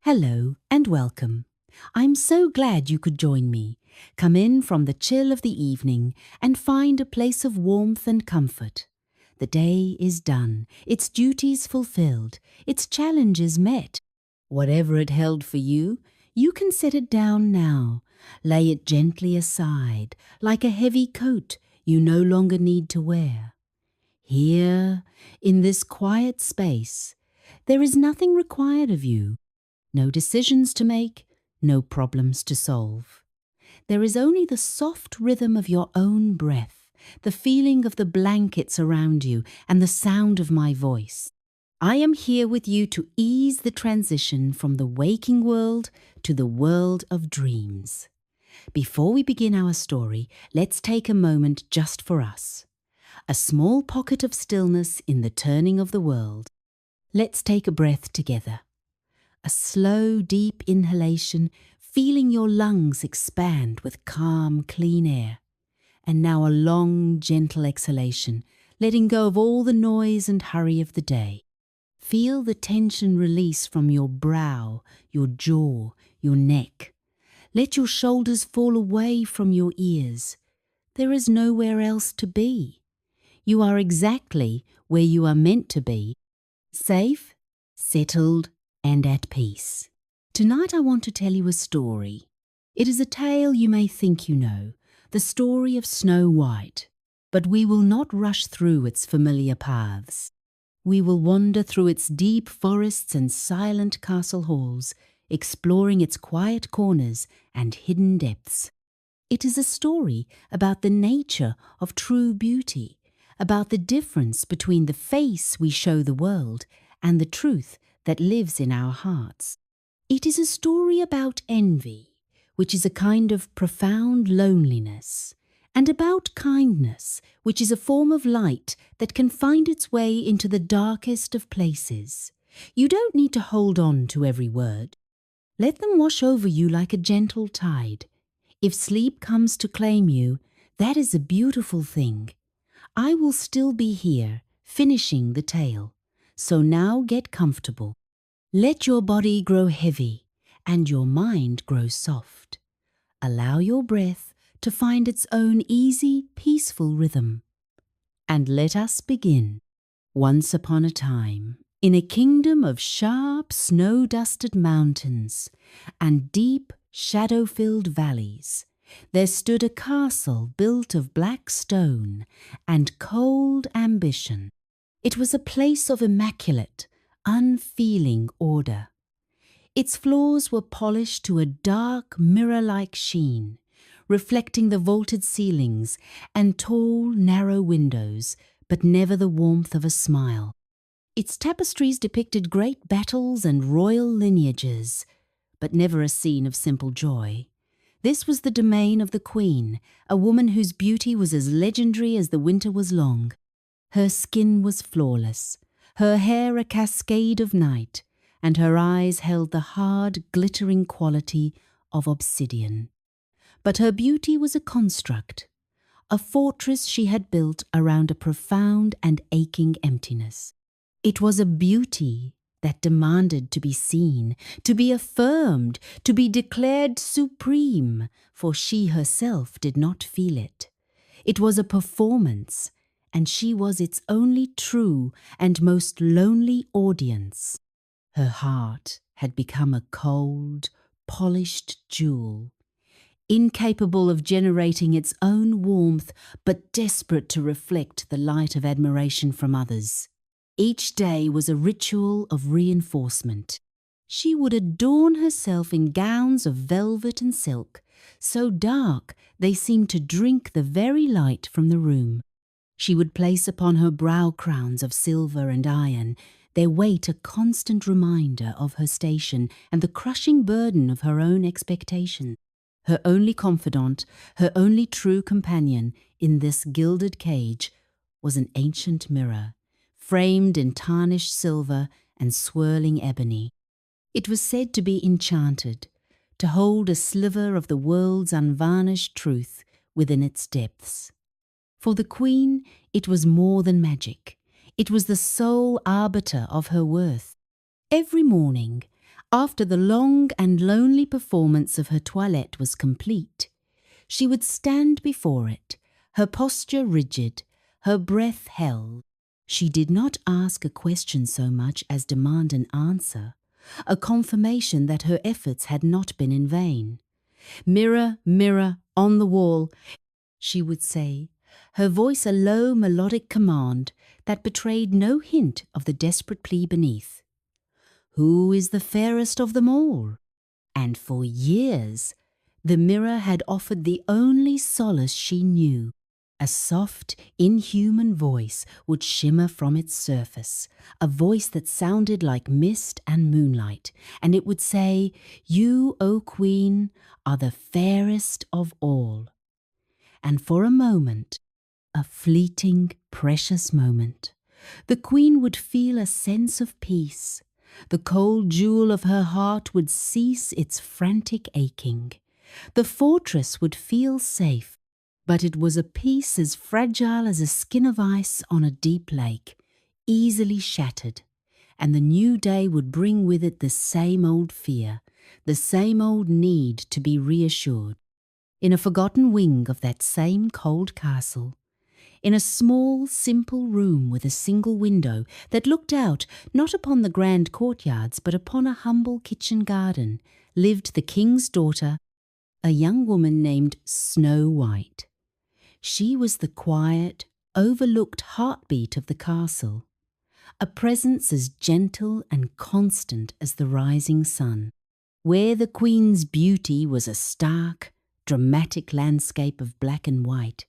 Hello and welcome. I'm so glad you could join me. Come in from the chill of the evening and find a place of warmth and comfort. The day is done, its duties fulfilled, its challenges met. Whatever it held for you, you can set it down now. Lay it gently aside, like a heavy coat you no longer need to wear. Here, in this quiet space, there is nothing required of you. No decisions to make, no problems to solve. There is only the soft rhythm of your own breath, the feeling of the blankets around you, and the sound of my voice. I am here with you to ease the transition from the waking world to the world of dreams. Before we begin our story, let's take a moment just for us. A small pocket of stillness in the turning of the world. Let's take a breath together. A slow, deep inhalation, feeling your lungs expand with calm, clean air. And now a long, gentle exhalation, letting go of all the noise and hurry of the day. Feel the tension release from your brow, your jaw, your neck. Let your shoulders fall away from your ears. There is nowhere else to be. You are exactly where you are meant to be, safe, settled, and at peace. Tonight I want to tell you a story. It is a tale you may think you know, the story of Snow White, but we will not rush through its familiar paths. We will wander through its deep forests and silent castle halls, exploring its quiet corners and hidden depths. It is a story about the nature of true beauty, about the difference between the face we show the world and the truth that lives in our hearts. It is a story about envy, which is a kind of profound loneliness, and about kindness, which is a form of light that can find its way into the darkest of places. You don't need to hold on to every word. Let them wash over you like a gentle tide. If sleep comes to claim you, that is a beautiful thing. I will still be here, finishing the tale. So now get comfortable. Let your body grow heavy and your mind grow soft. Allow your breath to find its own easy, peaceful rhythm. And let us begin. Once upon a time, in a kingdom of sharp, snow-dusted mountains and deep, shadow-filled valleys, there stood a castle built of black stone and cold ambition. It was a place of immaculate, unfeeling order. Its floors were polished to a dark, mirror-like sheen, reflecting the vaulted ceilings and tall, narrow windows, but never the warmth of a smile. Its tapestries depicted great battles and royal lineages, but never a scene of simple joy. This was the domain of the queen, a woman whose beauty was as legendary as the winter was long. Her skin was flawless, her hair a cascade of night, and her eyes held the hard, glittering quality of obsidian. But her beauty was a construct, a fortress she had built around a profound and aching emptiness. It was a beauty that demanded to be seen, to be affirmed, to be declared supreme, for she herself did not feel it. It was a performance, and she was its only true and most lonely audience. Her heart had become a cold, polished jewel, incapable of generating its own warmth, but desperate to reflect the light of admiration from others. Each day was a ritual of reinforcement. She would adorn herself in gowns of velvet and silk, so dark they seemed to drink the very light from the room. She would place upon her brow crowns of silver and iron, their weight a constant reminder of her station and the crushing burden of her own expectation. Her only confidant, her only true companion in this gilded cage was an ancient mirror, framed in tarnished silver and swirling ebony. It was said to be enchanted, to hold a sliver of the world's unvarnished truth within its depths. For the queen, it was more than magic. It was the sole arbiter of her worth. Every morning, After the long and lonely performance of her toilette was complete, she would stand before it, her posture rigid, her breath held. She did not ask a question so much as demand an answer, a confirmation that her efforts had not been in vain. "Mirror, mirror on the wall," she would say, her voice a low melodic command that betrayed no hint of the desperate plea beneath. "Who is the fairest of them all?" And for years, the mirror had offered the only solace she knew. A soft, inhuman voice would shimmer from its surface, a voice that sounded like mist and moonlight, and it would say, "You, O Queen, are the fairest of all." And for a moment, a fleeting, precious moment, the Queen would feel a sense of peace. The cold jewel of her heart would cease its frantic aching. The fortress would feel safe, but it was a peace as fragile as a skin of ice on a deep lake, easily shattered, and the new day would bring with it the same old fear, the same old need to be reassured. In a forgotten wing of that same cold castle, in a small, simple room with a single window that looked out not upon the grand courtyards but upon a humble kitchen garden, lived the king's daughter, a young woman named Snow White. She was the quiet, overlooked heartbeat of the castle, a presence as gentle and constant as the rising sun. Where the Queen's beauty was a stark, dramatic landscape of black and white,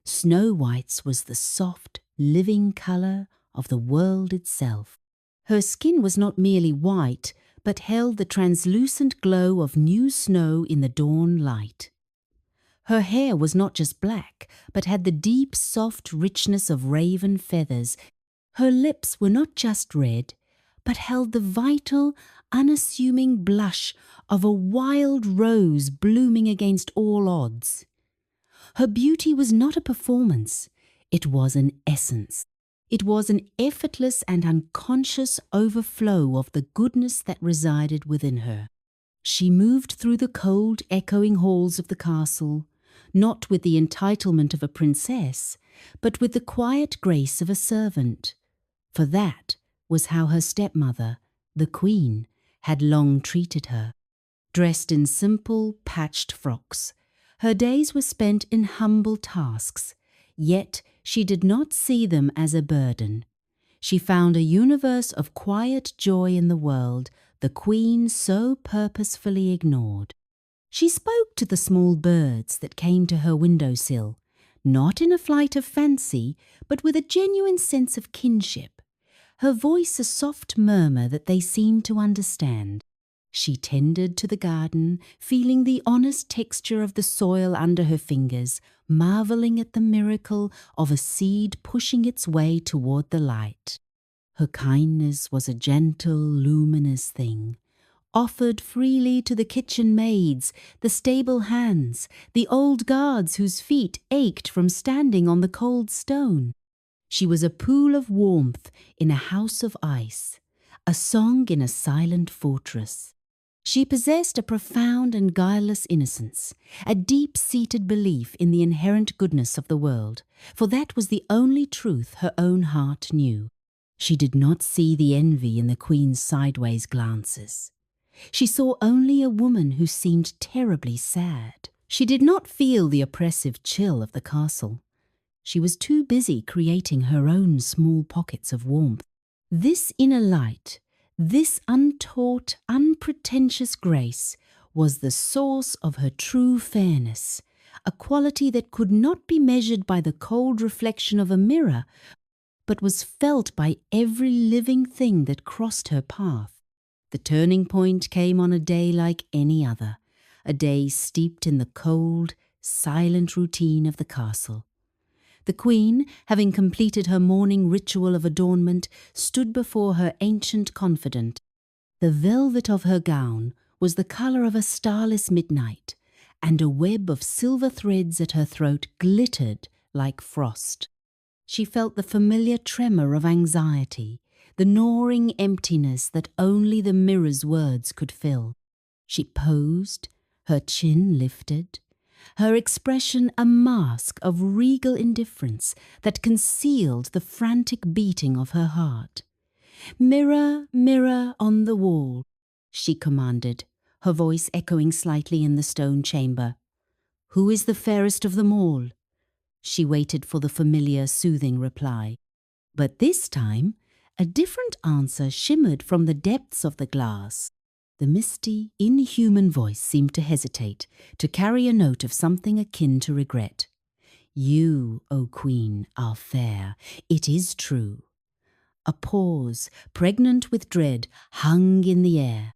Snow White's was the soft, living colour of the world itself. Her skin was not merely white, but held the translucent glow of new snow in the dawn light. Her hair was not just black, but had the deep, soft richness of raven feathers. Her lips were not just red, but held the vital, unassuming blush of a wild rose blooming against all odds. Her beauty was not a performance, it was an essence. It was an effortless and unconscious overflow of the goodness that resided within her. She moved through the cold, echoing halls of the castle, not with the entitlement of a princess, but with the quiet grace of a servant. For that was how her stepmother, the Queen, had long treated her. Dressed in simple, patched frocks, her days were spent in humble tasks, yet she did not see them as a burden. She found a universe of quiet joy in the world the Queen so purposefully ignored. She spoke to the small birds that came to her windowsill, not in a flight of fancy, but with a genuine sense of kinship, her voice a soft murmur that they seemed to understand. She tended to the garden, feeling the honest texture of the soil under her fingers, marvelling at the miracle of a seed pushing its way toward the light. Her kindness was a gentle, luminous thing, offered freely to the kitchen maids, the stable hands, the old guards whose feet ached from standing on the cold stone. She was a pool of warmth in a house of ice, a song in a silent fortress. She possessed a profound and guileless innocence, a deep-seated belief in the inherent goodness of the world, for that was the only truth her own heart knew. She did not see the envy in the Queen's sideways glances. She saw only a woman who seemed terribly sad. She did not feel the oppressive chill of the castle. She was too busy creating her own small pockets of warmth. This inner light, this untaught, unpretentious grace was the source of her true fairness, a quality that could not be measured by the cold reflection of a mirror, but was felt by every living thing that crossed her path. The turning point came on a day like any other, a day steeped in the cold, silent routine of the castle. The Queen, having completed her morning ritual of adornment, stood before her ancient confidant. The velvet of her gown was the colour of a starless midnight, and a web of silver threads at her throat glittered like frost. She felt the familiar tremor of anxiety, the gnawing emptiness that only the mirror's words could fill. She posed, her chin lifted, her expression a mask of regal indifference that concealed the frantic beating of her heart. "Mirror, mirror on the wall," she commanded, her voice echoing slightly in the stone chamber. "Who is the fairest of them all?" She waited for the familiar, soothing reply. But this time, a different answer shimmered from the depths of the glass. The misty, inhuman voice seemed to hesitate, to carry a note of something akin to regret. "You, O Queen, are fair. It is true." A pause, pregnant with dread, hung in the air.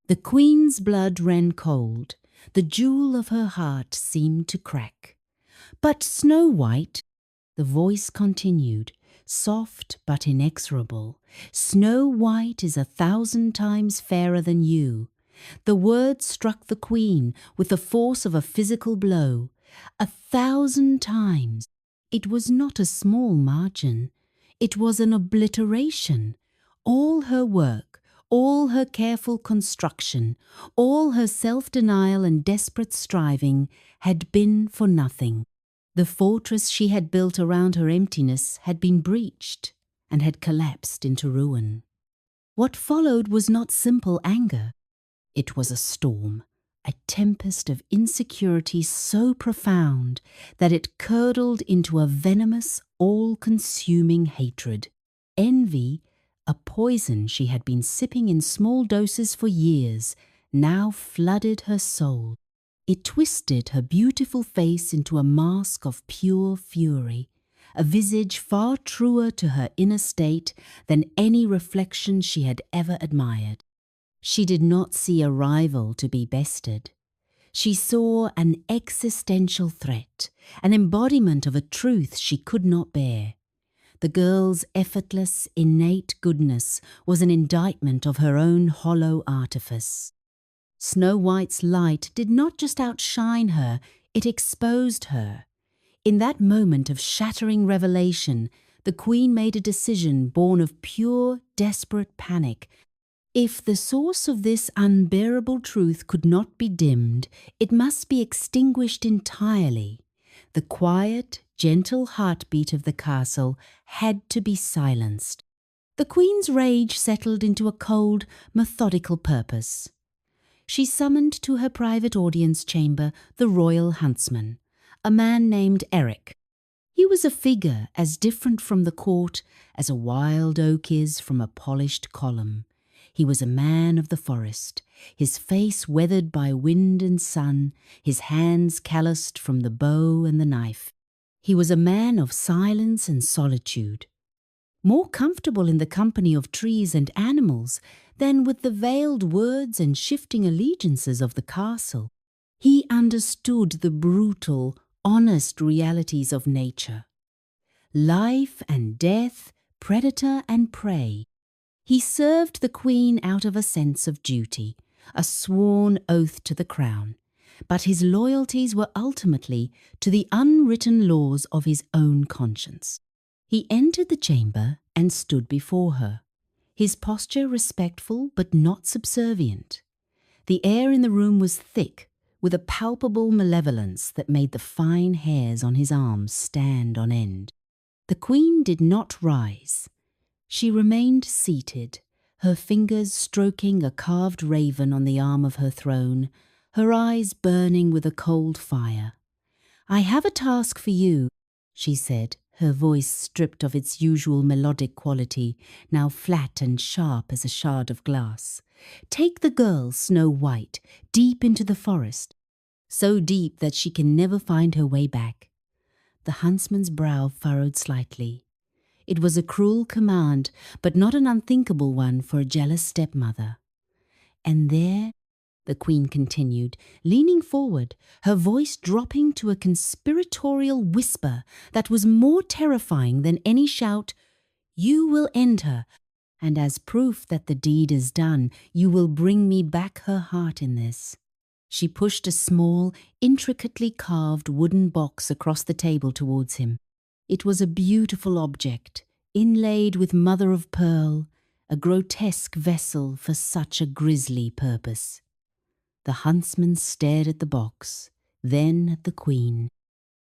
The Queen's blood ran cold. The jewel of her heart seemed to crack. "But Snow White," the voice continued, soft but inexorable, "Snow White is 1,000 times fairer than you." The word struck the Queen with the force of a physical blow. 1,000 times. It was not a small margin. It was an obliteration. All her work, all her careful construction, all her self-denial and desperate striving had been for nothing. The fortress she had built around her emptiness had been breached and had collapsed into ruin. What followed was not simple anger. It was a storm, a tempest of insecurity so profound that it curdled into a venomous, all-consuming hatred. Envy, a poison she had been sipping in small doses for years, now flooded her soul. It twisted her beautiful face into a mask of pure fury, a visage far truer to her inner state than any reflection she had ever admired. She did not see a rival to be bested. She saw an existential threat, an embodiment of a truth she could not bear. The girl's effortless, innate goodness was an indictment of her own hollow artifice. Snow White's light did not just outshine her, it exposed her. In that moment of shattering revelation, the Queen made a decision born of pure, desperate panic. If the source of this unbearable truth could not be dimmed, it must be extinguished entirely. The quiet, gentle heartbeat of the castle had to be silenced. The Queen's rage settled into a cold, methodical purpose. She summoned to her private audience chamber the royal huntsman, a man named Eric. He was a figure as different from the court as a wild oak is from a polished column. He was a man of the forest, his face weathered by wind and sun, his hands calloused from the bow and the knife. He was a man of silence and solitude, more comfortable in the company of trees and animals than with the veiled words and shifting allegiances of the castle. He understood the brutal, honest realities of nature. Life and death, predator and prey. He served the Queen out of a sense of duty, a sworn oath to the crown, but his loyalties were ultimately to the unwritten laws of his own conscience. He entered the chamber and stood before her, his posture respectful but not subservient. The air in the room was thick, with a palpable malevolence that made the fine hairs on his arms stand on end. The Queen did not rise. She remained seated, her fingers stroking a carved raven on the arm of her throne, her eyes burning with a cold fire. "I have a task for you," she said, her voice stripped of its usual melodic quality, now flat and sharp as a shard of glass. "Take the girl, Snow White, deep into the forest, so deep that she can never find her way back." The huntsman's brow furrowed slightly. It was a cruel command, but not an unthinkable one for a jealous stepmother. "And there," the Queen continued, leaning forward, her voice dropping to a conspiratorial whisper that was more terrifying than any shout, "you will end her, and as proof that the deed is done, you will bring me back her heart in this." She pushed a small, intricately carved wooden box across the table towards him. It was a beautiful object, inlaid with mother of pearl, a grotesque vessel for such a grisly purpose. The huntsman stared at the box, then at the queen.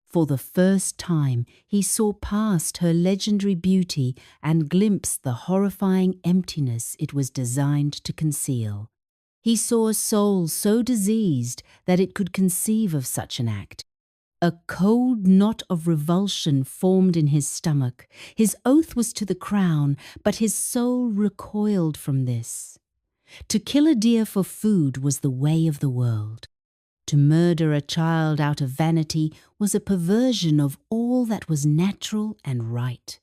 For the first time he saw past her legendary beauty and glimpsed the horrifying emptiness it was designed to conceal. He saw a soul so diseased that it could conceive of such an act. A cold knot of revulsion formed in his stomach. His oath was to the crown, but his soul recoiled from this. To kill a deer for food was the way of the world. To murder a child out of vanity was a perversion of all that was natural and right.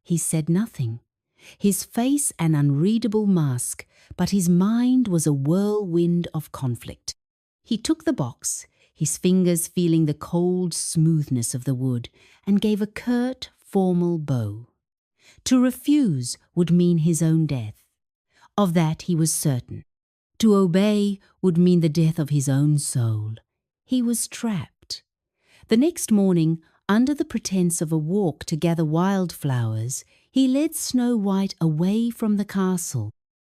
He said nothing, his face an unreadable mask, but his mind was a whirlwind of conflict. He took the box, his fingers feeling the cold smoothness of the wood, and gave a curt, formal bow. To refuse would mean his own death. Of that he was certain. To obey would mean the death of his own soul. He was trapped. The next morning, under the pretense of a walk to gather wildflowers, he led Snow White away from the castle.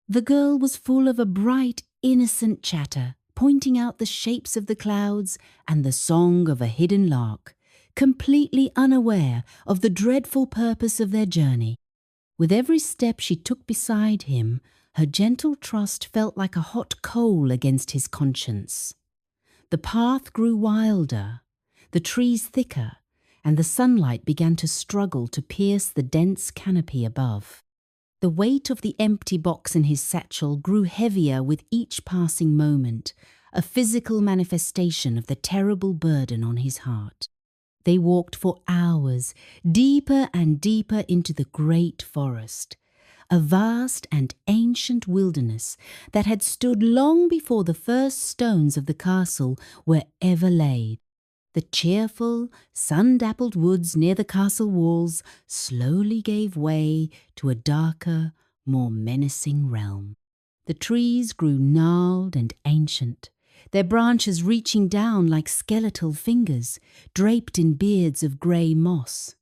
The girl was full of a bright, innocent chatter, pointing out the shapes of the clouds and the song of a hidden lark, completely unaware of the dreadful purpose of their journey. With every step she took beside him, her gentle trust felt like a hot coal against his conscience. The path grew wilder, the trees thicker, and the sunlight began to struggle to pierce the dense canopy above. The weight of the empty box in his satchel grew heavier with each passing moment, a physical manifestation of the terrible burden on his heart. They walked for hours, deeper and deeper into the great forest, a vast and ancient wilderness that had stood long before the first stones of the castle were ever laid. The cheerful, sun-dappled woods near the castle walls slowly gave way to a darker, more menacing realm. The trees grew gnarled and ancient, their branches reaching down like skeletal fingers, draped in beards of grey moss.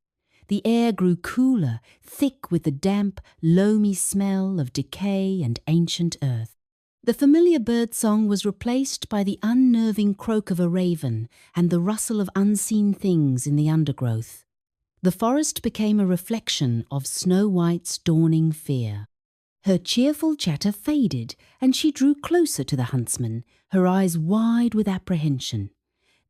The air grew cooler, thick with the damp, loamy smell of decay and ancient earth. The familiar birdsong was replaced by the unnerving croak of a raven and the rustle of unseen things in the undergrowth. The forest became a reflection of Snow White's dawning fear. Her cheerful chatter faded, and she drew closer to the huntsman, her eyes wide with apprehension.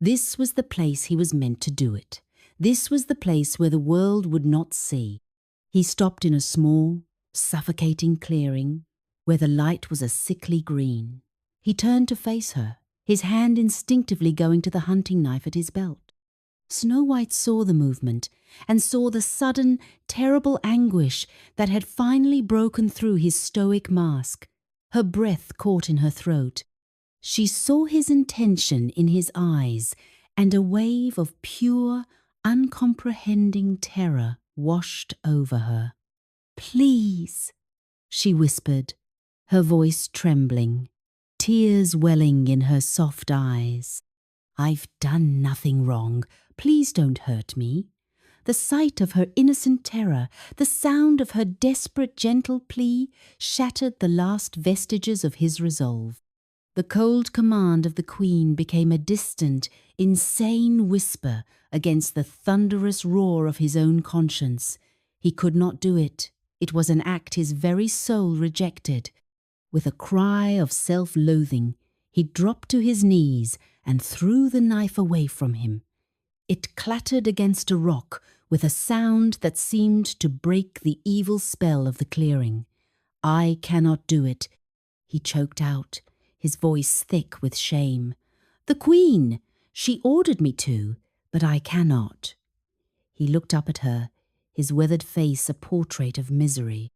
This was the place he was meant to do it. This was the place where the world would not see. He stopped in a small, suffocating clearing, where the light was a sickly green. He turned to face her, his hand instinctively going to the hunting knife at his belt. Snow White saw the movement and saw the sudden, terrible anguish that had finally broken through his stoic mask. Her breath caught in her throat. She saw his intention in his eyes, and a wave of pure, uncomprehending terror washed over her. "Please," she whispered, her voice trembling, tears welling in her soft eyes. "I've done nothing wrong. Please don't hurt me." The sight of her innocent terror, the sound of her desperate, gentle plea, shattered the last vestiges of his resolve. The cold command of the Queen became a distant, insane whisper against the thunderous roar of his own conscience. He could not do it. It was an act his very soul rejected. With a cry of self-loathing, he dropped to his knees and threw the knife away from him. It clattered against a rock with a sound that seemed to break the evil spell of the clearing. "I cannot do it," he choked out, his voice thick with shame. "The Queen! She ordered me to, but I cannot." He looked up at her, his weathered face a portrait of misery.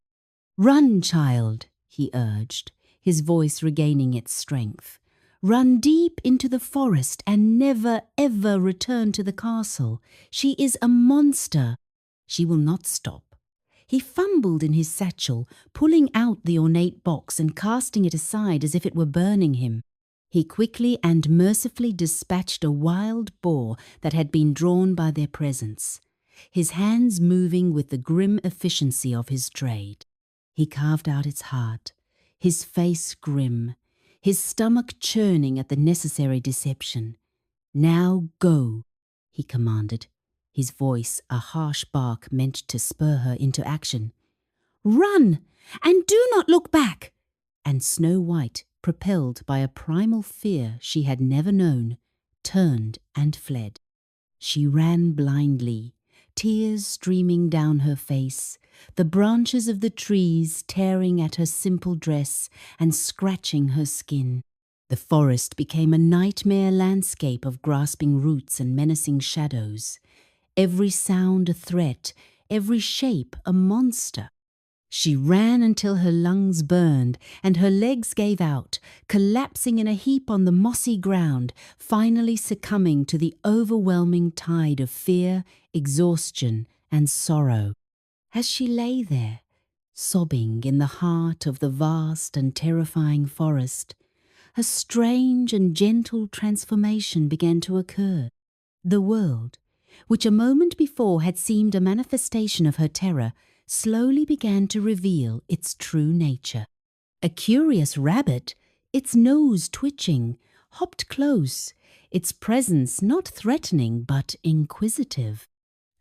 "Run, child," he urged, his voice regaining its strength. "Run deep into the forest and never, ever return to the castle. She is a monster. She will not stop." He fumbled in his satchel, pulling out the ornate box and casting it aside as if it were burning him. He quickly and mercifully dispatched a wild boar that had been drawn by their presence, his hands moving with the grim efficiency of his trade. He carved out its heart, his face grim, his stomach churning at the necessary deception. "Now go," he commanded, his voice a harsh bark meant to spur her into action. "Run, and do not look back!" And Snow White, propelled by a primal fear she had never known, turned and fled. She ran blindly, tears streaming down her face, the branches of the trees tearing at her simple dress and scratching her skin. The forest became a nightmare landscape of grasping roots and menacing shadows, every sound a threat, every shape a monster. She ran until her lungs burned and her legs gave out, collapsing in a heap on the mossy ground, finally succumbing to the overwhelming tide of fear, exhaustion, and sorrow. As she lay there, sobbing in the heart of the vast and terrifying forest, a strange and gentle transformation began to occur. The world, which a moment before had seemed a manifestation of her terror, slowly began to reveal its true nature. A curious rabbit, its nose twitching, hopped close, its presence not threatening but inquisitive.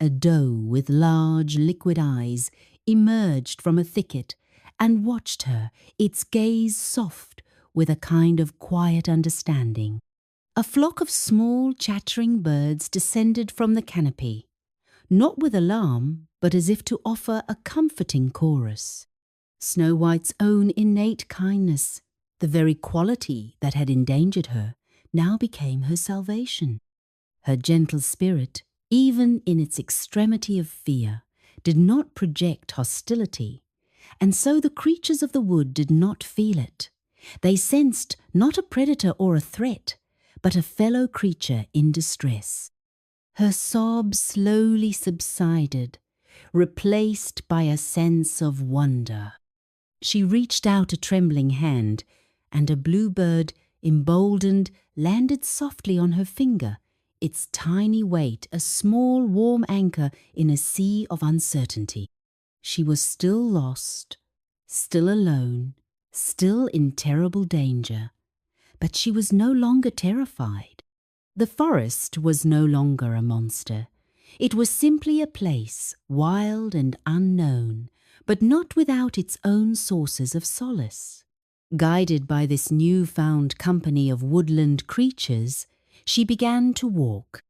A doe with large liquid eyes emerged from a thicket and watched her, its gaze soft with a kind of quiet understanding. A flock of small chattering birds descended from the canopy, not with alarm, but as if to offer a comforting chorus. Snow White's own innate kindness, the very quality that had endangered her, now became her salvation. Her gentle spirit, even in its extremity of fear, did not project hostility, and so the creatures of the wood did not feel it. They sensed not a predator or a threat, but a fellow creature in distress. Her sobs slowly subsided, replaced by a sense of wonder. She reached out a trembling hand, and a bluebird, emboldened, landed softly on her finger, its tiny weight a small warm anchor in a sea of uncertainty. She was still lost, still alone, still in terrible danger, but she was no longer terrified. The forest was no longer a monster. It was simply a place, wild and unknown, but not without its own sources of solace. Guided by this new-found company of woodland creatures, she began to walk.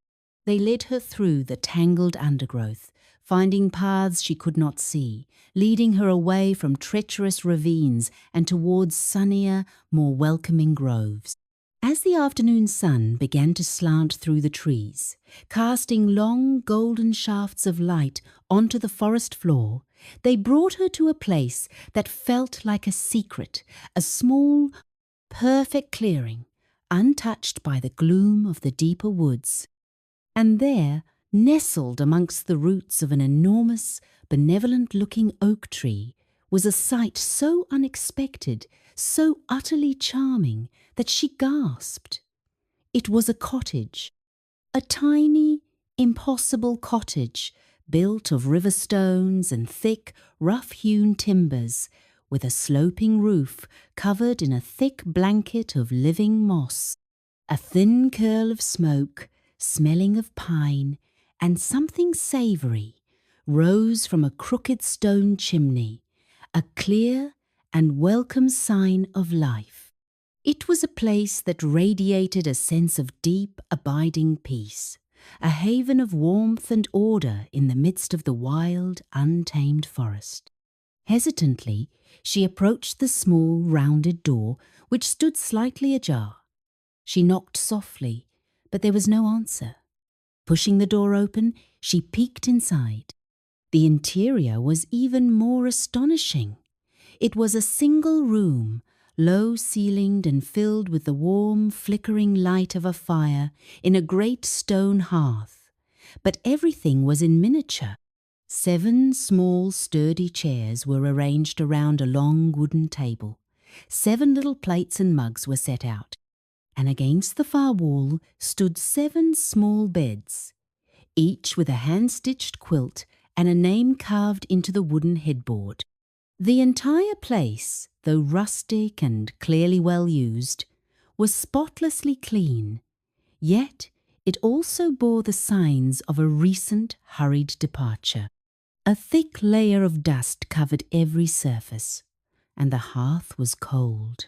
They led her through the tangled undergrowth, finding paths she could not see, leading her away from treacherous ravines and towards sunnier, more welcoming groves. As the afternoon sun began to slant through the trees, casting long golden shafts of light onto the forest floor, they brought her to a place that felt like a secret, a small, perfect clearing, untouched by the gloom of the deeper woods. And there, nestled amongst the roots of an enormous, benevolent-looking oak tree, was a sight so unexpected, so utterly charming, that she gasped. It was a cottage, a tiny, impossible cottage, built of river stones and thick, rough-hewn timbers, with a sloping roof covered in a thick blanket of living moss. A thin curl of smoke, smelling of pine, and something savoury, rose from a crooked stone chimney, a clear and welcome sign of life. It was a place that radiated a sense of deep, abiding peace, a haven of warmth and order in the midst of the wild, untamed forest. Hesitantly, she approached the small, rounded door, which stood slightly ajar. She knocked softly, but there was no answer. Pushing the door open, she peeked inside. The interior was even more astonishing. It was a single room, low-ceilinged and filled with the warm, flickering light of a fire in a great stone hearth. But everything was in miniature. 7 small, sturdy chairs were arranged around a long wooden table. 7 little plates and mugs were set out, and against the far wall stood 7 small beds, each with a hand-stitched quilt and a name carved into the wooden headboard. The entire place, though rustic and clearly well used, was spotlessly clean, yet it also bore the signs of a recent hurried departure. A thick layer of dust covered every surface, and the hearth was cold.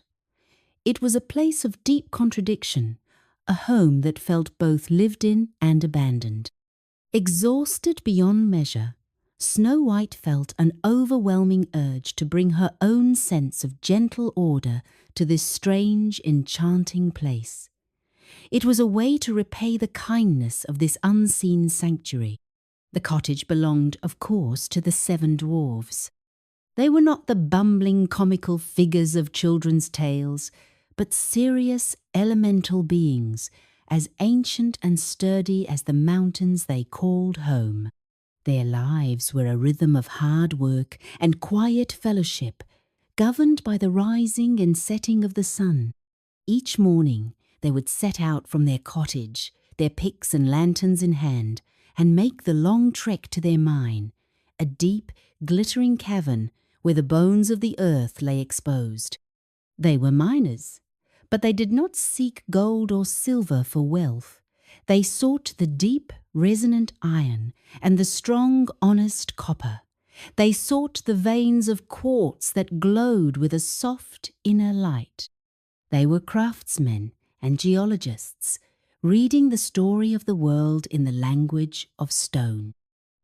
It was a place of deep contradiction, a home that felt both lived in and abandoned. Exhausted beyond measure, Snow White felt an overwhelming urge to bring her own sense of gentle order to this strange, enchanting place. It was a way to repay the kindness of this unseen sanctuary. The cottage belonged, of course, to the 7 dwarves. They were not the bumbling comical figures of children's tales, but serious elemental beings, as ancient and sturdy as the mountains they called home. Their lives were a rhythm of hard work and quiet fellowship, governed by the rising and setting of the sun. Each morning they would set out from their cottage, their picks and lanterns in hand, and make the long trek to their mine, a deep, glittering cavern where the bones of the earth lay exposed. They were miners, but they did not seek gold or silver for wealth. They sought the deep, resonant iron and the strong, honest copper. They sought the veins of quartz that glowed with a soft inner light. They were craftsmen and geologists, reading the story of the world in the language of stone.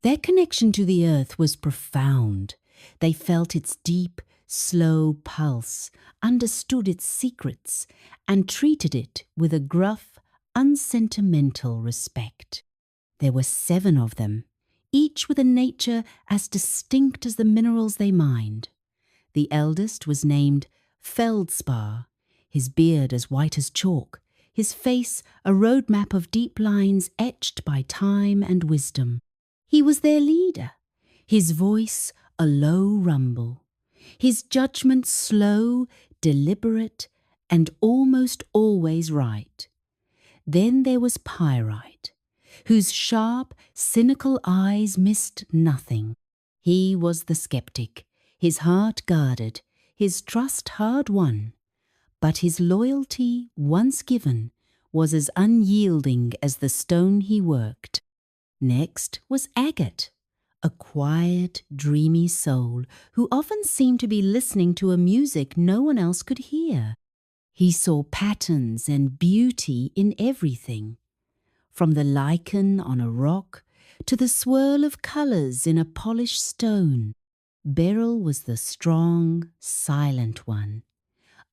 Their connection to the earth was profound. They felt its deep, slow pulse, understood its secrets, and treated it with a gruff, unsentimental respect. There were 7 of them, each with a nature as distinct as the minerals they mined. The eldest was named Feldspar, his beard as white as chalk, his face a roadmap of deep lines etched by time and wisdom. He was their leader, his voice a low rumble, his judgment slow, deliberate, and almost always right. Then there was Pyrite, whose sharp, cynical eyes missed nothing. He was the skeptic, his heart guarded, his trust hard won. But his loyalty, once given, was as unyielding as the stone he worked. Next was Agate, a quiet, dreamy soul who often seemed to be listening to a music no one else could hear. He saw patterns and beauty in everything, from the lichen on a rock to the swirl of colours in a polished stone. Beryl was the strong, silent one,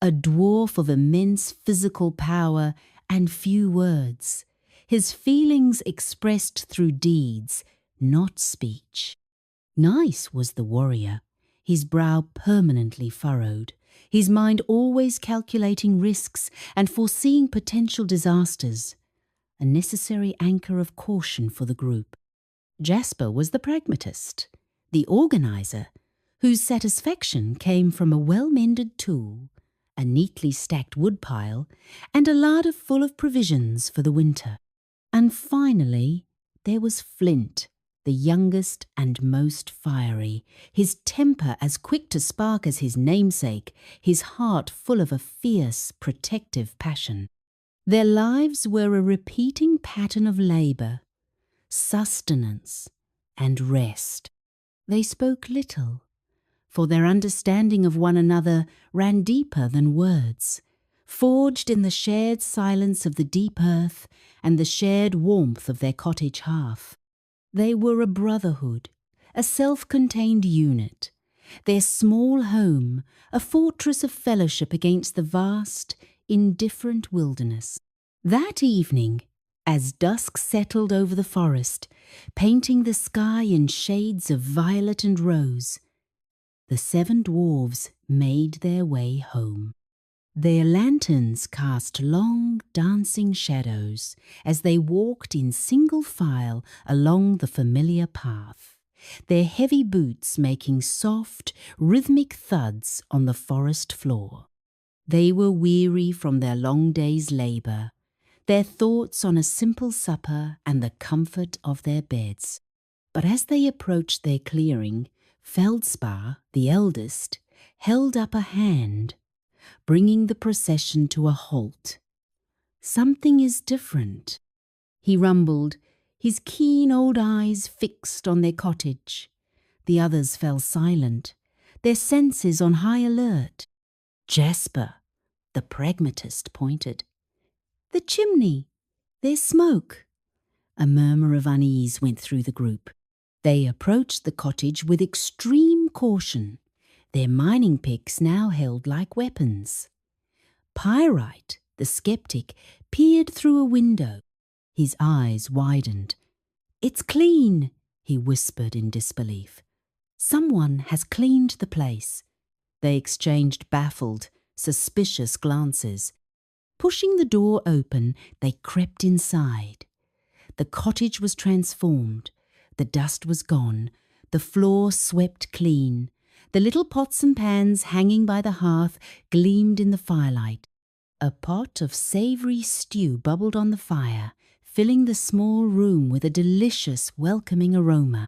a dwarf of immense physical power and few words, his feelings expressed through deeds, not speech. Nice was the warrior, his brow permanently furrowed, his mind always calculating risks and foreseeing potential disasters, a necessary anchor of caution for the group. Jasper was the pragmatist, the organizer, whose satisfaction came from a well-mended tool, a neatly stacked woodpile, and a larder full of provisions for the winter. And finally, there was Flint, the youngest and most fiery, his temper as quick to spark as his namesake, his heart full of a fierce, protective passion. Their lives were a repeating pattern of labour, sustenance, and rest. They spoke little, for their understanding of one another ran deeper than words, forged in the shared silence of the deep earth and the shared warmth of their cottage hearth. They were a brotherhood, a self-contained unit, their small home a fortress of fellowship against the vast, indifferent wilderness. That evening, as dusk settled over the forest, painting the sky in shades of violet and rose, the 7 dwarves made their way home. Their lanterns cast long, dancing shadows as they walked in single file along the familiar path, their heavy boots making soft, rhythmic thuds on the forest floor. They were weary from their long day's labour, their thoughts on a simple supper and the comfort of their beds. But as they approached their clearing, Feldspar, the eldest, held up a hand, bringing the procession to a halt. "Something is different," he rumbled, his keen old eyes fixed on their cottage. The others fell silent, their senses on high alert. Jasper, the pragmatist, pointed. "The chimney! There's smoke!" A murmur of unease went through the group. They approached the cottage with extreme caution, their mining picks now held like weapons. Pyrite, the skeptic, peered through a window. His eyes widened. "It's clean," he whispered in disbelief. "Someone has cleaned the place." They exchanged baffled, suspicious glances. Pushing the door open, they crept inside. The cottage was transformed. The dust was gone, the floor swept clean. The little pots and pans hanging by the hearth gleamed in the firelight. A pot of savoury stew bubbled on the fire, filling the small room with a delicious, welcoming aroma.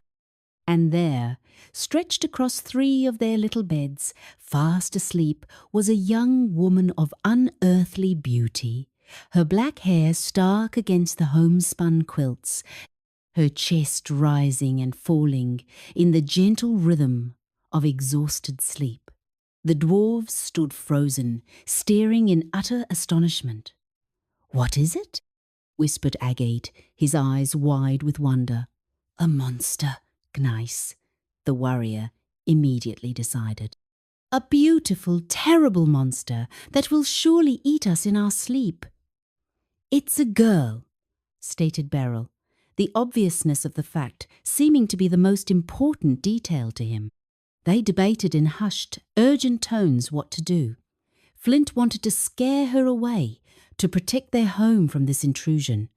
And there, stretched across 3 of their little beds, fast asleep, was a young woman of unearthly beauty, her black hair stark against the homespun quilts, her chest rising and falling in the gentle rhythm of exhausted sleep. The dwarves stood frozen, staring in utter astonishment. "What is it?" whispered Agate, his eyes wide with wonder. "A monster, Gneiss," the warrior immediately decided. "A beautiful, terrible monster that will surely eat us in our sleep." "It's a girl," stated Beryl, the obviousness of the fact seeming to be the most important detail to him. They debated in hushed, urgent tones what to do. Flint wanted to scare her away, to protect their home from this intrusion.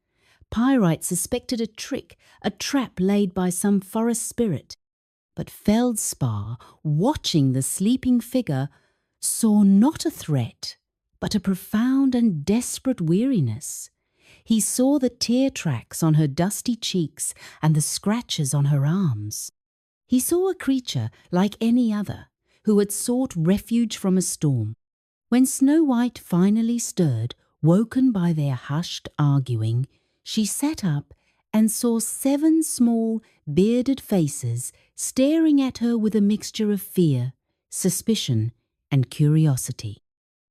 Pyrite suspected a trick, a trap laid by some forest spirit. But Feldspar, watching the sleeping figure, saw not a threat, but a profound and desperate weariness. He saw the tear tracks on her dusty cheeks and the scratches on her arms. He saw a creature like any other, who had sought refuge from a storm. When Snow White finally stirred, woken by their hushed arguing, she sat up and saw 7 small, bearded faces staring at her with a mixture of fear, suspicion, and curiosity.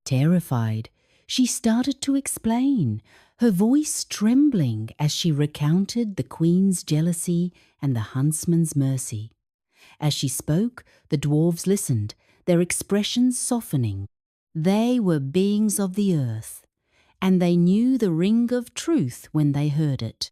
Terrified, she started to explain, her voice trembling as she recounted the queen's jealousy and the huntsman's mercy. As she spoke, the dwarves listened, their expressions softening. They were beings of the earth, and they knew the ring of truth when they heard it.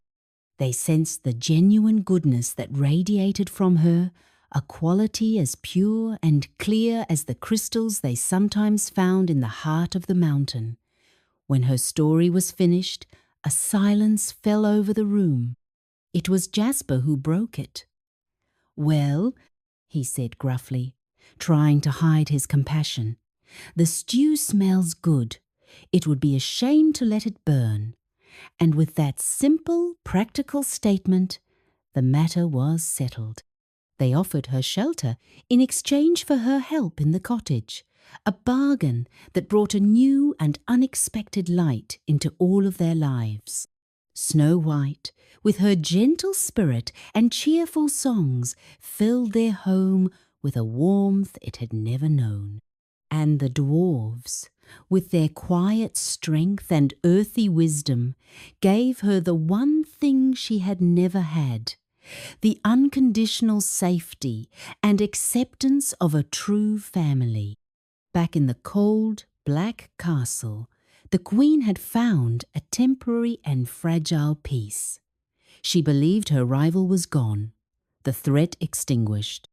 They sensed the genuine goodness that radiated from her, a quality as pure and clear as the crystals they sometimes found in the heart of the mountain. When her story was finished, a silence fell over the room. It was Jasper who broke it. "Well," he said gruffly, trying to hide his compassion, "the stew smells good. It would be a shame to let it burn." And with that simple, practical statement, the matter was settled. They offered her shelter in exchange for her help in the cottage, a bargain that brought a new and unexpected light into all of their lives. Snow White, with her gentle spirit and cheerful songs, filled their home with a warmth it had never known. And the dwarves, with their quiet strength and earthy wisdom, gave her the one thing she had never had, the unconditional safety and acceptance of a true family. Back in the cold, black castle, the queen had found a temporary and fragile peace. She believed her rival was gone, the threat extinguished.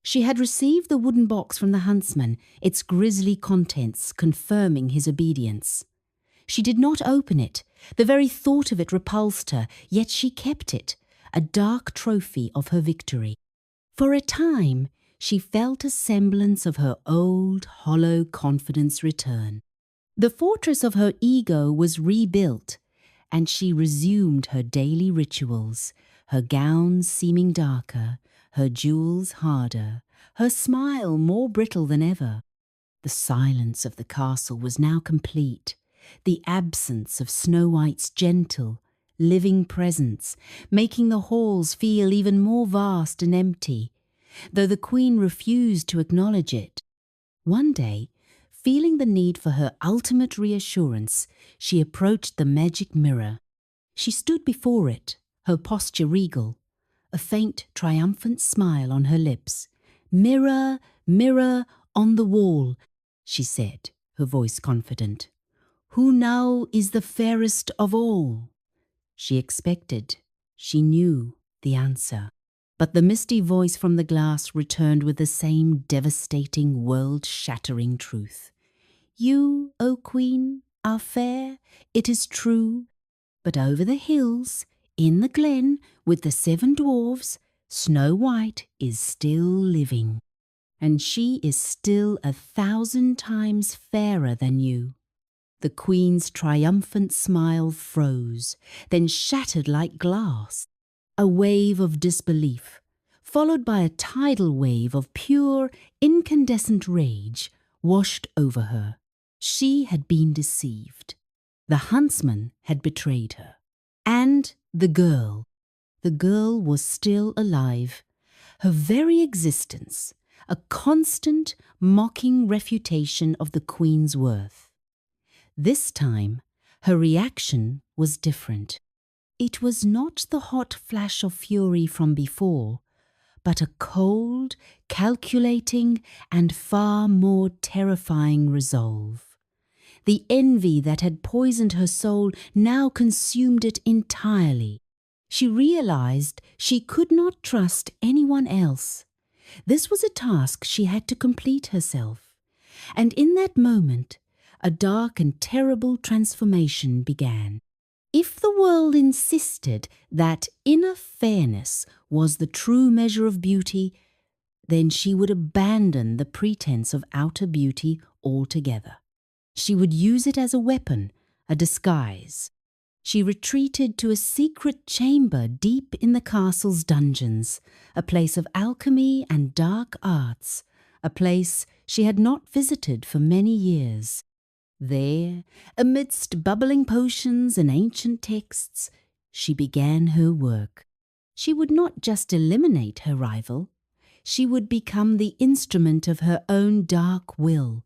She had received the wooden box from the huntsman, its grisly contents confirming his obedience. She did not open it. The very thought of it repulsed her, yet she kept it, a dark trophy of her victory. For a time, she felt a semblance of her old, hollow confidence return. The fortress of her ego was rebuilt, and she resumed her daily rituals, her gowns seeming darker, her jewels harder, her smile more brittle than ever. The silence of the castle was now complete, the absence of Snow White's gentle, living presence, making the halls feel even more vast and empty, though the Queen refused to acknowledge it. One day, feeling the need for her ultimate reassurance, she approached the magic mirror. She stood before it, her posture regal, a faint, triumphant smile on her lips. "Mirror, mirror on the wall," she said, her voice confident. "Who now is the fairest of all?" She expected, she knew the answer. But the misty voice from the glass returned with the same devastating, world-shattering truth. "You, O Queen, are fair, it is true, but over the hills, in the glen, with the 7 dwarfs, Snow White is still living. And she is still 1,000 times fairer than you." The Queen's triumphant smile froze, then shattered like glass. A wave of disbelief, followed by a tidal wave of pure, incandescent rage, washed over her. She had been deceived. The huntsman had betrayed her. And the girl. The girl was still alive. Her very existence, a constant, mocking refutation of the Queen's worth. This time, her reaction was different. It was not the hot flash of fury from before, but a cold, calculating, and far more terrifying resolve. The envy that had poisoned her soul now consumed it entirely. She realized she could not trust anyone else. This was a task she had to complete herself. And in that moment, a dark and terrible transformation began. If the world insisted that inner fairness was the true measure of beauty, then she would abandon the pretense of outer beauty altogether. She would use it as a weapon, a disguise. She retreated to a secret chamber deep in the castle's dungeons, a place of alchemy and dark arts, a place she had not visited for many years. There, amidst bubbling potions and ancient texts, she began her work. She would not just eliminate her rival. She would become the instrument of her own dark will,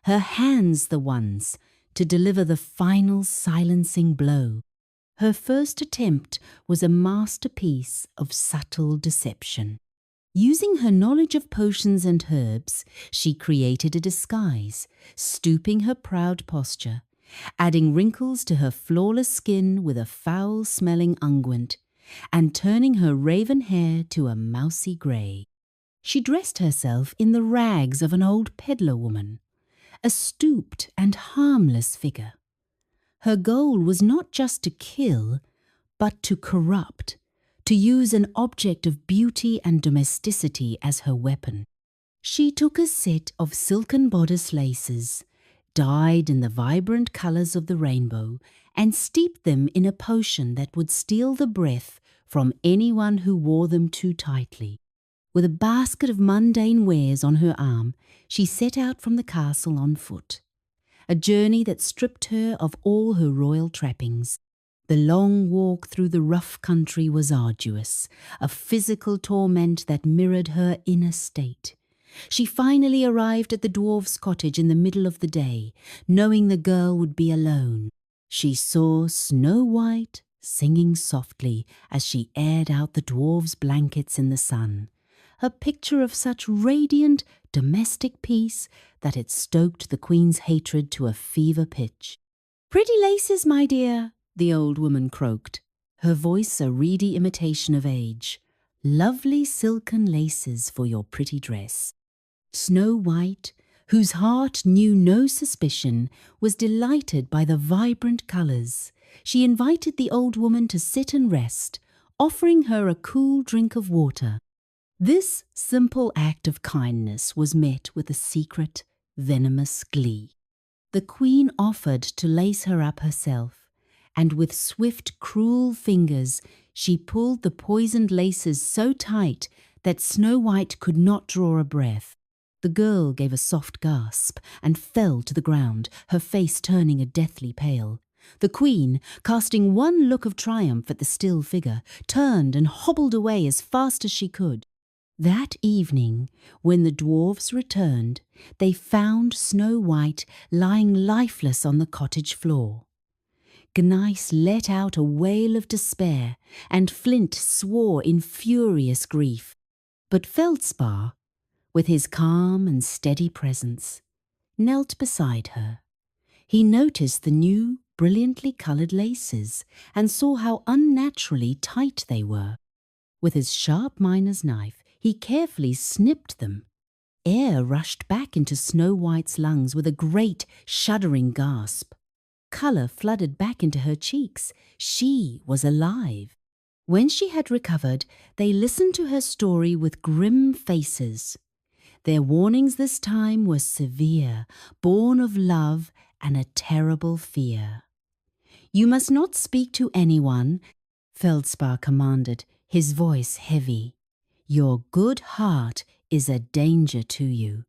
her hands the ones to deliver the final silencing blow. Her first attempt was a masterpiece of subtle deception. Using her knowledge of potions and herbs, she created a disguise, stooping her proud posture, adding wrinkles to her flawless skin with a foul-smelling unguent, and turning her raven hair to a mousy grey. She dressed herself in the rags of an old peddler woman, a stooped and harmless figure. Her goal was not just to kill, but to corrupt, to use an object of beauty and domesticity as her weapon. She took a set of silken bodice laces, dyed in the vibrant colours of the rainbow, and steeped them in a potion that would steal the breath from anyone who wore them too tightly. With a basket of mundane wares on her arm, she set out from the castle on foot, a journey that stripped her of all her royal trappings. The long walk through the rough country was arduous, a physical torment that mirrored her inner state. She finally arrived at the dwarf's cottage in the middle of the day, knowing the girl would be alone. She saw Snow White singing softly as she aired out the dwarf's blankets in the sun, a picture of such radiant domestic peace that it stoked the Queen's hatred to a fever pitch. "Pretty laces, my dear," the old woman croaked, her voice a reedy imitation of age. "Lovely silken laces for your pretty dress." Snow White, whose heart knew no suspicion, was delighted by the vibrant colours. She invited the old woman to sit and rest, offering her a cool drink of water. This simple act of kindness was met with a secret, venomous glee. The Queen offered to lace her up herself, and with swift, cruel fingers she pulled the poisoned laces so tight that Snow White could not draw a breath. The girl gave a soft gasp and fell to the ground, her face turning a deathly pale. The queen, casting one look of triumph at the still figure, turned and hobbled away as fast as she could. That evening, when the dwarfs returned, they found Snow White lying lifeless on the cottage floor. Gneiss let out a wail of despair, and Flint swore in furious grief. But Feldspar, with his calm and steady presence, knelt beside her. He noticed the new, brilliantly coloured laces and saw how unnaturally tight they were. With his sharp miner's knife, he carefully snipped them. Air rushed back into Snow White's lungs with a great, shuddering gasp. Colour flooded back into her cheeks. She was alive. When she had recovered, they listened to her story with grim faces. Their warnings this time were severe, born of love and a terrible fear. "You must not speak to anyone," Feldspar commanded, his voice heavy. "Your good heart is a danger to you.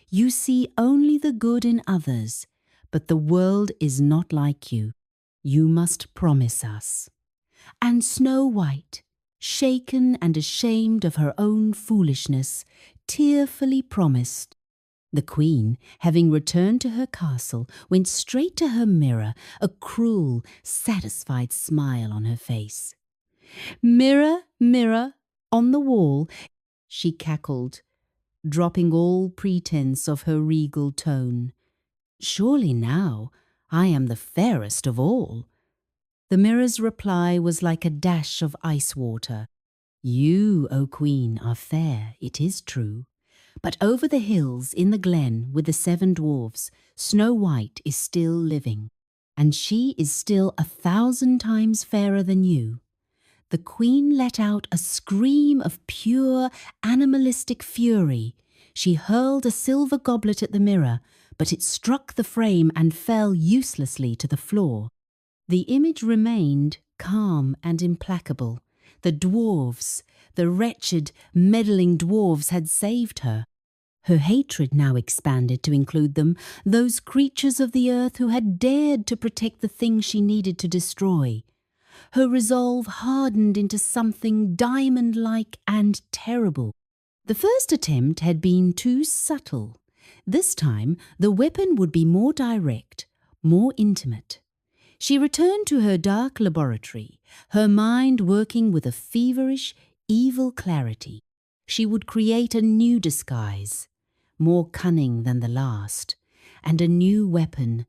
You see only the good in others, but the world is not like you. You must promise us." And Snow White, shaken and ashamed of her own foolishness, tearfully promised. The queen, having returned to her castle, went straight to her mirror, a cruel, satisfied smile on her face. "Mirror, mirror, on the wall," she cackled, dropping all pretense of her regal tone. "Surely now I am the fairest of all." The mirror's reply was like a dash of ice water. "You, O Queen, are fair, it is true. But over the hills in the glen with the 7 dwarfs, Snow White is still living, and she is still 1,000 times fairer than you." The queen let out a scream of pure, animalistic fury. She hurled a silver goblet at the mirror, but it struck the frame and fell uselessly to the floor. The image remained calm and implacable. The dwarfs, the wretched, meddling dwarfs, had saved her. Her hatred now expanded to include them, those creatures of the earth who had dared to protect the thing she needed to destroy. Her resolve hardened into something diamond-like and terrible. The first attempt had been too subtle. This time, the weapon would be more direct, more intimate. She returned to her dark laboratory, her mind working with a feverish, evil clarity. She would create a new disguise, more cunning than the last, and a new weapon,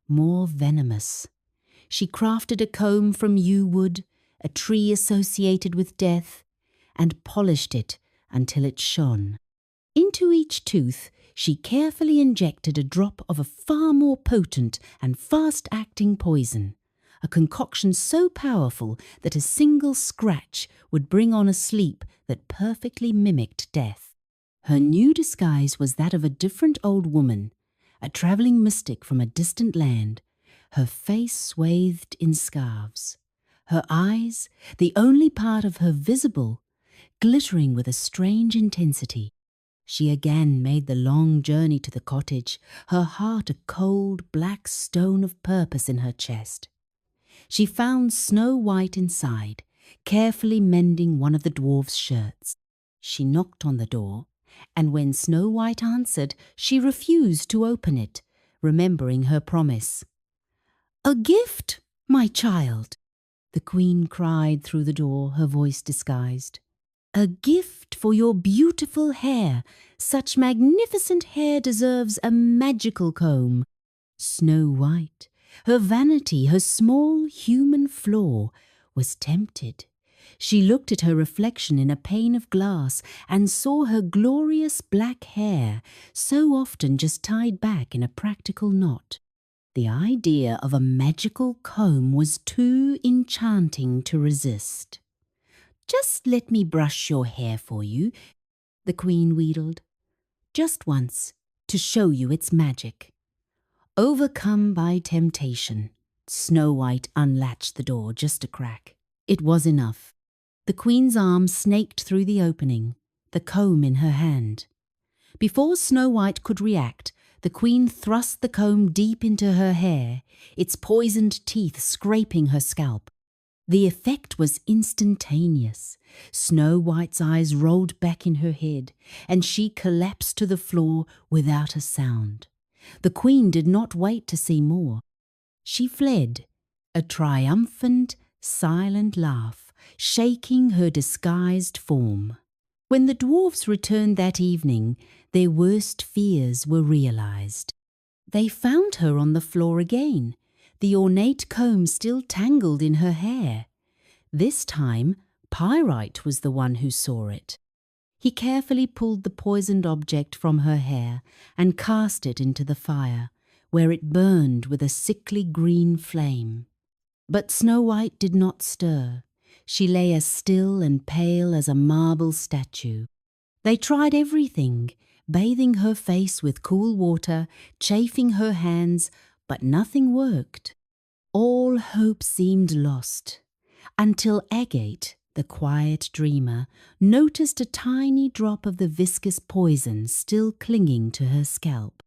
more venomous. She crafted a comb from yew wood, a tree associated with death, and polished it until it shone. Into each tooth she carefully injected a drop of a far more potent and fast-acting poison, a concoction so powerful that a single scratch would bring on a sleep that perfectly mimicked death. Her new disguise was that of a different old woman, a travelling mystic from a distant land, her face swathed in scarves, her eyes, the only part of her visible, glittering with a strange intensity. She again made the long journey to the cottage, her heart a cold, black stone of purpose in her chest. She found Snow White inside, carefully mending one of the dwarf's shirts. She knocked on the door, and when Snow White answered, she refused to open it, remembering her promise. "A gift, my child," the queen cried through the door, her voice disguised. "A gift for your beautiful hair. Such magnificent hair deserves a magical comb." Snow White, her vanity, her small human flaw, was tempted. She looked at her reflection in a pane of glass and saw her glorious black hair, so often just tied back in a practical knot. The idea of a magical comb was too enchanting to resist. "Just let me brush your hair for you," the queen wheedled. "Just once, to show you its magic." Overcome by temptation, Snow White unlatched the door just a crack. It was enough. The queen's arm snaked through the opening. the comb in her hand. Before Snow White could react, the queen thrust the comb deep into her hair, its poisoned teeth scraping her scalp. The effect was instantaneous. Snow White's eyes rolled back in her head, and she collapsed to the floor without a sound. The queen did not wait to see more. She fled, a triumphant, silent laugh, shaking her disguised form. When the dwarfs returned that evening, their worst fears were realized. They found her on the floor again, the ornate comb still tangled in her hair. This time, Pyrite was the one who saw it. He carefully pulled the poisoned object from her hair and cast it into the fire, where it burned with a sickly green flame. But Snow White did not stir. She lay as still and pale as a marble statue. They tried everything, bathing her face with cool water, chafing her hands, but nothing worked. All hope seemed lost, until Agate, the quiet dreamer, noticed a tiny drop of the viscous poison still clinging to her scalp.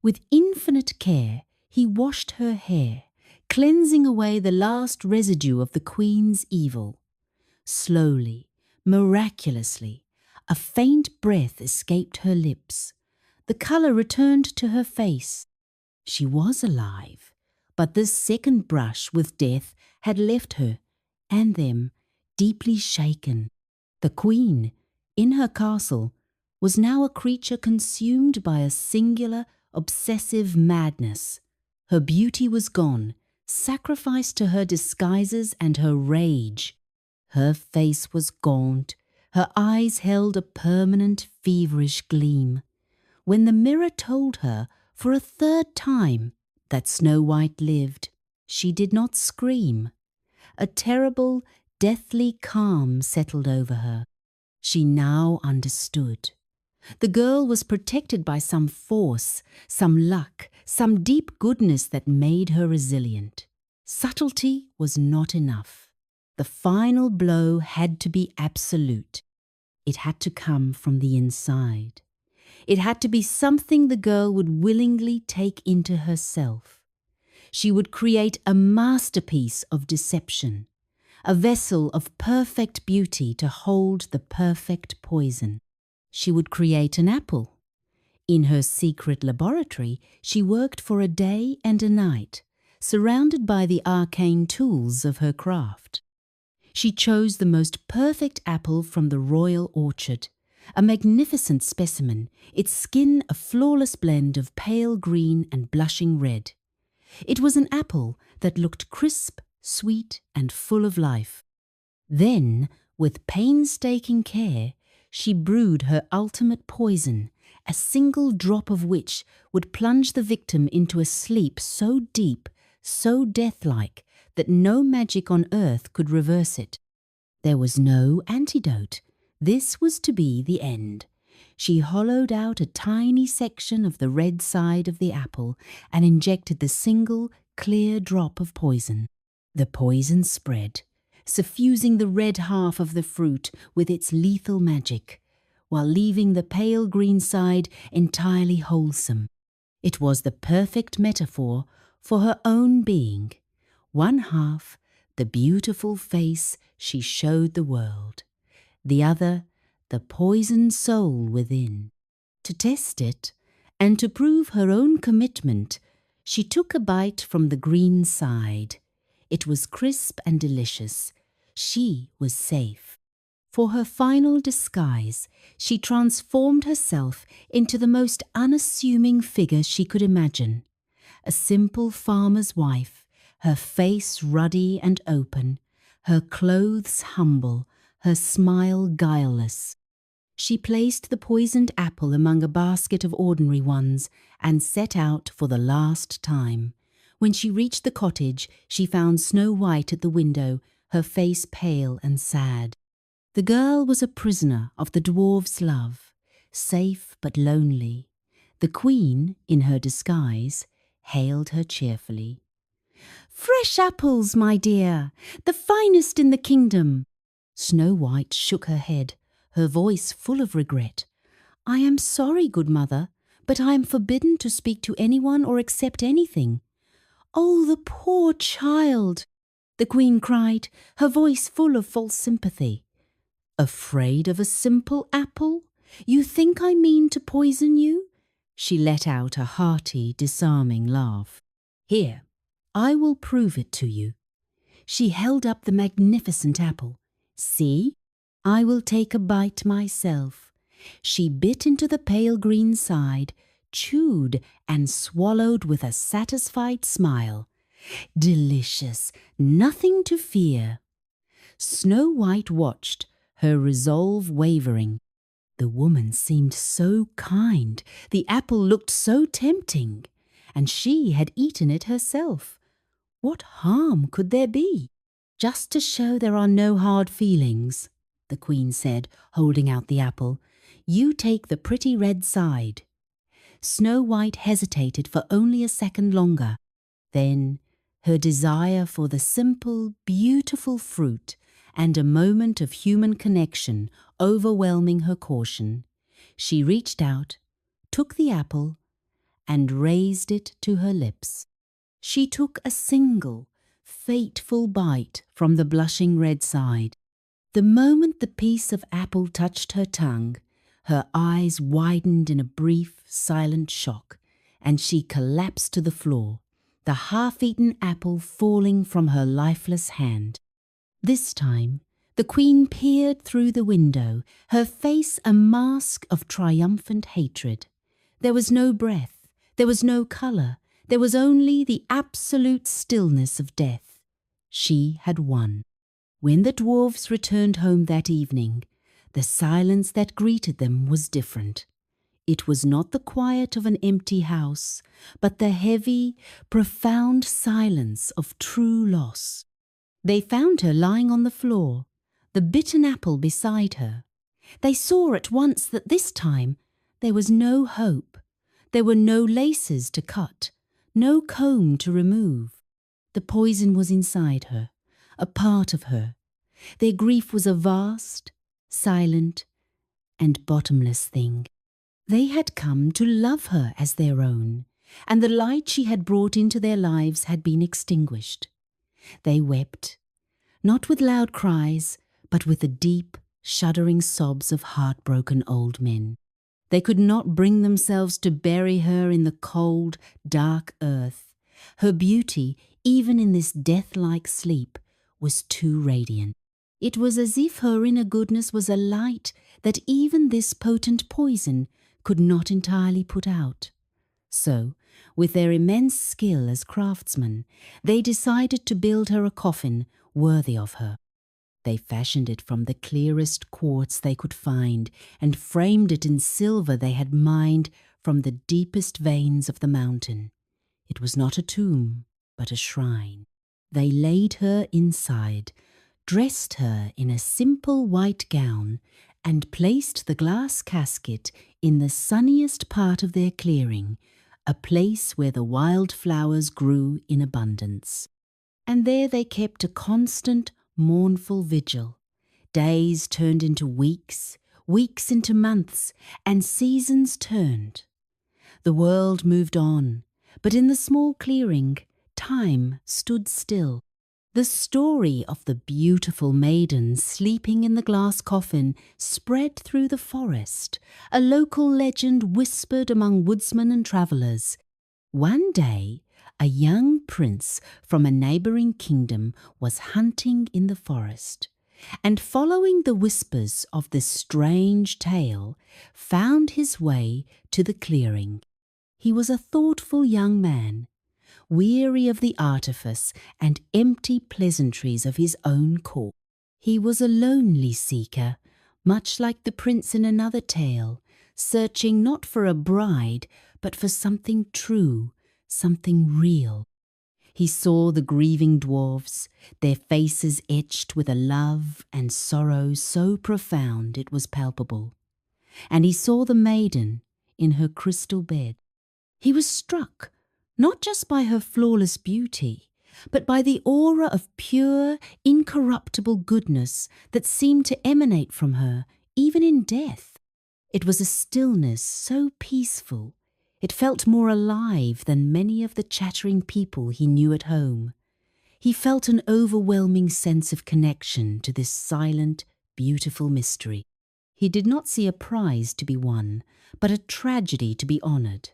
With infinite care, he washed her hair, cleansing away the last residue of the queen's evil. Slowly, miraculously, a faint breath escaped her lips. The colour returned to her face. She was alive, but this second brush with death had left her, and them, deeply shaken. The queen, in her castle, was now a creature consumed by a singular, obsessive madness. Her beauty was gone, sacrificed to her disguises and her rage. Her face was gaunt, her eyes held a permanent feverish gleam. When the mirror told her, for a third time, that Snow White lived, she did not scream. A terrible, deathly calm settled over her. She now understood. The girl was protected by some force, some luck, some deep goodness that made her resilient. Subtlety was not enough. The final blow had to be absolute. It had to come from the inside. It had to be something the girl would willingly take into herself. She would create a masterpiece of deception, a vessel of perfect beauty to hold the perfect poison. She would create an apple. In her secret laboratory, she worked for a day and a night, surrounded by the arcane tools of her craft. She chose the most perfect apple from the royal orchard, a magnificent specimen, its skin a flawless blend of pale green and blushing red. It was an apple that looked crisp, sweet, and full of life. Then, with painstaking care, she brewed her ultimate poison, a single drop of which would plunge the victim into a sleep so deep, so death-like, that no magic on earth could reverse it. There was no antidote. This was to be the end. She hollowed out a tiny section of the red side of the apple and injected the single, clear drop of poison. The poison spread, suffusing the red half of the fruit with its lethal magic, while leaving the pale green side entirely wholesome. It was the perfect metaphor for her own being. One half, the beautiful face she showed the world. The other, the poisoned soul within. To test it, and to prove her own commitment, she took a bite from the green side. It was crisp and delicious. She was safe. For her final disguise, she transformed herself into the most unassuming figure she could imagine. A simple farmer's wife, her face ruddy and open, her clothes humble, her smile guileless. She placed the poisoned apple among a basket of ordinary ones and set out for the last time. When she reached the cottage, she found Snow White at the window, her face pale and sad. The girl was a prisoner of the dwarf's love, safe but lonely. The queen, in her disguise, hailed her cheerfully. "Fresh apples, my dear, the finest in the kingdom." Snow White shook her head. her voice full of regret. "I am sorry, good mother, but I am forbidden to speak to anyone or accept anything." "Oh, the poor child!" the queen cried, her voice full of false sympathy. "Afraid of a simple apple? You think I mean to poison you?" She let out a hearty, disarming laugh. "Here, I will prove it to you." She held up the magnificent apple. "See, I will take a bite myself." She bit into the pale green side, chewed and swallowed with a satisfied smile. "Delicious, nothing to fear." Snow White watched, her resolve wavering. The woman seemed so kind, the apple looked so tempting, and she had eaten it herself. What harm could there be? "Just to show there are no hard feelings," the queen said, holding out the apple, "you take the pretty red side." Snow White hesitated for only a second longer. Then, her desire for the simple, beautiful fruit and a moment of human connection overwhelming her caution, she reached out, took the apple, and raised it to her lips. She took a single, fateful bite from the blushing red side. The moment the piece of apple touched her tongue, her eyes widened in a brief, silent shock, and she collapsed to the floor, the half-eaten apple falling from her lifeless hand. This time, the queen peered through the window, her face a mask of triumphant hatred. There was no breath, there was no colour, there was only the absolute stillness of death. She had won. When the dwarfs returned home that evening, the silence that greeted them was different. It was not the quiet of an empty house, but the heavy, profound silence of true loss. They found her lying on the floor, the bitten apple beside her. They saw at once that this time there was no hope. There were no laces to cut, no comb to remove. The poison was inside her, a part of her. Their grief was a vast, silent, and bottomless thing. They had come to love her as their own, and the light she had brought into their lives had been extinguished. They wept, not with loud cries, but with the deep, shuddering sobs of heartbroken old men. They could not bring themselves to bury her in the cold, dark earth. Her beauty, even in this death-like sleep, was too radiant. It was as if her inner goodness was a light that even this potent poison could not entirely put out. So, with their immense skill as craftsmen, they decided to build her a coffin worthy of her. They fashioned it from the clearest quartz they could find and framed it in silver they had mined from the deepest veins of the mountain. It was not a tomb, but a shrine. They laid her inside, dressed her in a simple white gown, and placed the glass casket in the sunniest part of their clearing, a place where the wild flowers grew in abundance. And there they kept a constant, mournful vigil. Days turned into weeks, weeks into months, and seasons turned. The world moved on, but in the small clearing, time stood still. The story of the beautiful maiden sleeping in the glass coffin spread through the forest, a local legend whispered among woodsmen and travellers. One day, a young prince from a neighbouring kingdom was hunting in the forest, and following the whispers of this strange tale, found his way to the clearing. He was a thoughtful young man, weary of the artifice and empty pleasantries of his own court. He was a lonely seeker, much like the prince in another tale, searching not for a bride, but for something true, something real. He saw the grieving dwarfs, their faces etched with a love and sorrow so profound it was palpable. And he saw the maiden in her crystal bed. He was struck, not just by her flawless beauty, but by the aura of pure, incorruptible goodness that seemed to emanate from her, even in death. It was a stillness so peaceful. It felt more alive than many of the chattering people he knew at home. He felt an overwhelming sense of connection to this silent, beautiful mystery. He did not see a prize to be won, but a tragedy to be honoured.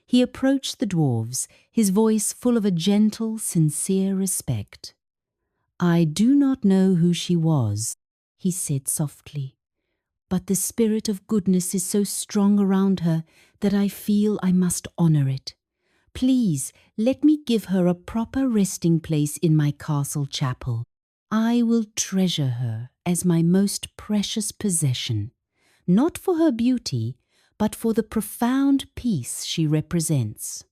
He approached the dwarves, his voice full of a gentle, sincere respect. "I do not know who she was," he said softly, "but the spirit of goodness is so strong around her that I feel I must honour it. Please let me give her a proper resting place in my castle chapel. I will treasure her as my most precious possession, not for her beauty, but for the profound peace she represents."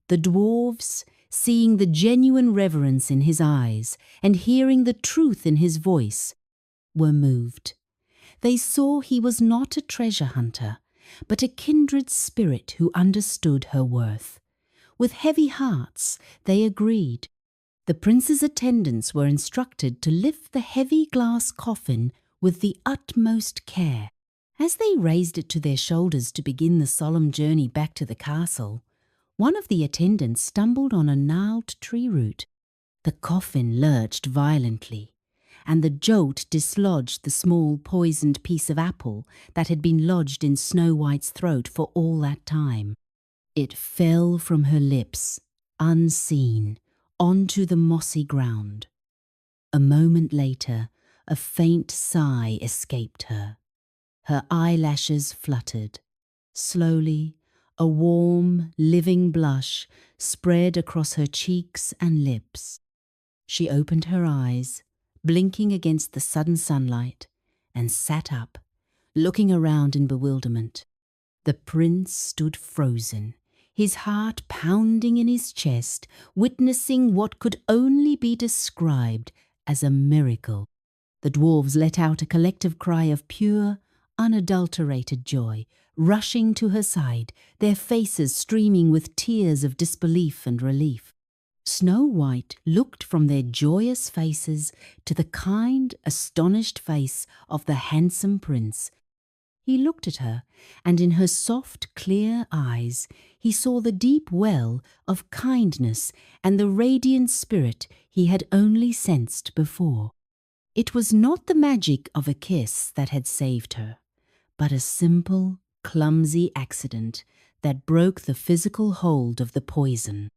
The dwarves, seeing the genuine reverence in his eyes and hearing the truth in his voice, were moved. They saw he was not a treasure hunter, but a kindred spirit who understood her worth. With heavy hearts, they agreed. The prince's attendants were instructed to lift the heavy glass coffin with the utmost care. As they raised it to their shoulders to begin the solemn journey back to the castle, one of the attendants stumbled on a gnarled tree root. The coffin lurched violently, and the jolt dislodged the small poisoned piece of apple that had been lodged in Snow White's throat for all that time. It fell from her lips, unseen, onto the mossy ground. A moment later, a faint sigh escaped her. Her eyelashes fluttered. Slowly, a warm, living blush spread across her cheeks and lips. She opened her eyes, blinking against the sudden sunlight, and sat up, looking around in bewilderment. The prince stood frozen, his heart pounding in his chest, witnessing what could only be described as a miracle. The dwarves let out a collective cry of pure, unadulterated joy, rushing to her side, their faces streaming with tears of disbelief and relief. Snow White looked from their joyous faces to the kind, astonished face of the handsome prince. He looked at her, and in her soft, clear eyes he saw the deep well of kindness and the radiant spirit he had only sensed before. It was not the magic of a kiss that had saved her, but a simple, clumsy accident that broke the physical hold of the poison.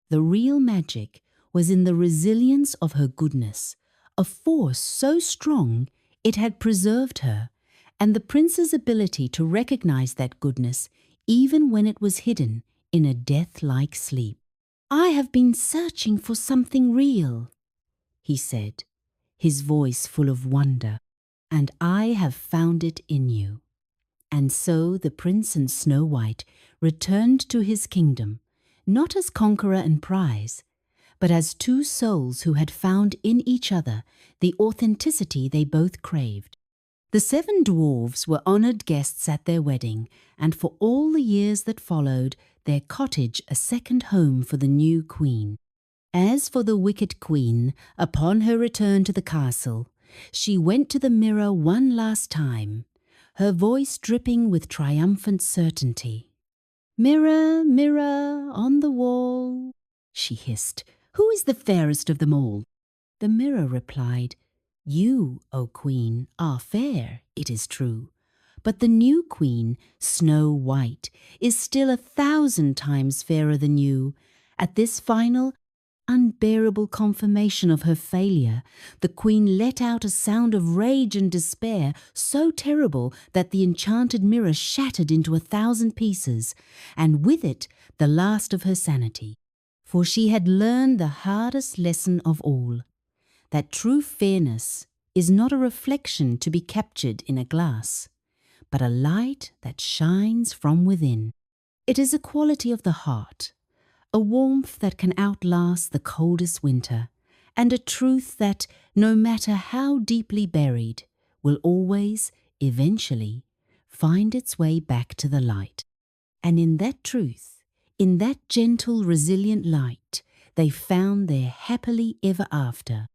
The real magic was in the resilience of her goodness, a force so strong it had preserved her, and the prince's ability to recognize that goodness even when it was hidden in a death-like sleep. "I have been searching for something real," he said, his voice full of wonder, "and I have found it in you." And so the prince and Snow White returned to his kingdom, not as conqueror and prize, but as two souls who had found in each other the authenticity they both craved. The 7 dwarves were honoured guests at their wedding, and for all the years that followed, their cottage a second home for the new queen. As for the wicked queen, upon her return to the castle, she went to the mirror one last time, her voice dripping with triumphant certainty. "Mirror, mirror on the wall," she hissed, "who is the fairest of them all?" The mirror replied, "You, O queen, are fair, it is true, but the new queen, Snow White, is still 1,000 times fairer than you." At this final, unbearable confirmation of her failure, the queen let out a sound of rage and despair so terrible that the enchanted mirror shattered into 1,000 pieces, and with it the last of her sanity. For she had learned the hardest lesson of all, that true fairness is not a reflection to be captured in a glass, but a light that shines from within. It is a quality of the heart, a warmth that can outlast the coldest winter, and a truth that, no matter how deeply buried, will always, eventually, find its way back to the light. And in that truth, in that gentle, resilient light, they found their happily ever after.